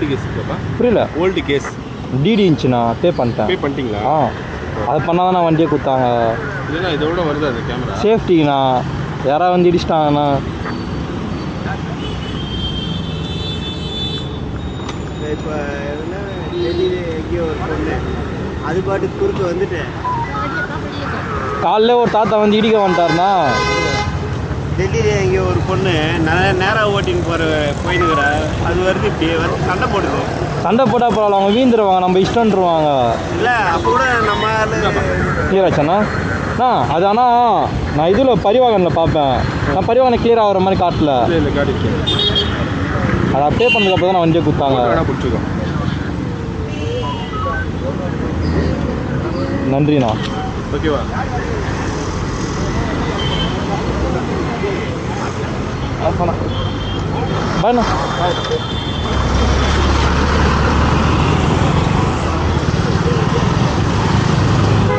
Old case இருக்காப்பா? புரியல. Old case DD இருந்துச்சுண்ணா, பே பண்ணிட்டேன். பே பண்ணிட்டீங்களா? அது பண்ணால் தானே வண்டியை கொடுத்தாங்க. இல்லைண்ணா இதோட வருது அது கேமரா. சேஃப்டிண்ணா, யாராவது வந்து இடிச்சிட்டாங்கண்ணா. இப்போ எதுனா டெல்லியில் எங்கேயோ ஒரு பொண்ணு அது பாட்டுக்கு குறுக்க வந்துட்டு காலைல ஒரு தாத்தா வந்து இடிக்க வந்துட்டாருண்ணா. டெல்லியில் எங்கேயோ ஒரு பொண்ணு நேராக ஓட்டின்னு போயினுக்கிறா. அது வருது இப்படி வந்து சண்டை போடுது. சண்டை போட்டால் பரவாயில்ல, அவங்க வீந்துருவாங்க, நம்ம இஷ்டன்ருவாங்க. இல்லை அப்போ கூட நம்ம கிளியர் ஆச்சாண்ணா? அது ஆனால் நான் இதில் பரிவாகனில் பார்ப்பேன். நான் பரிவாகனை கிளியர் ஆகிற மாதிரி காட்டல. இல்லை காட்டிச்சு. அதை பே பண்ணதுக்கப்புறம் தான் நான் வண்டியை கொடுத்தாங்க. பிடிச்சிக்கோ. நன்றிண்ணா. ஓகேவா? பாய்ண்ணா.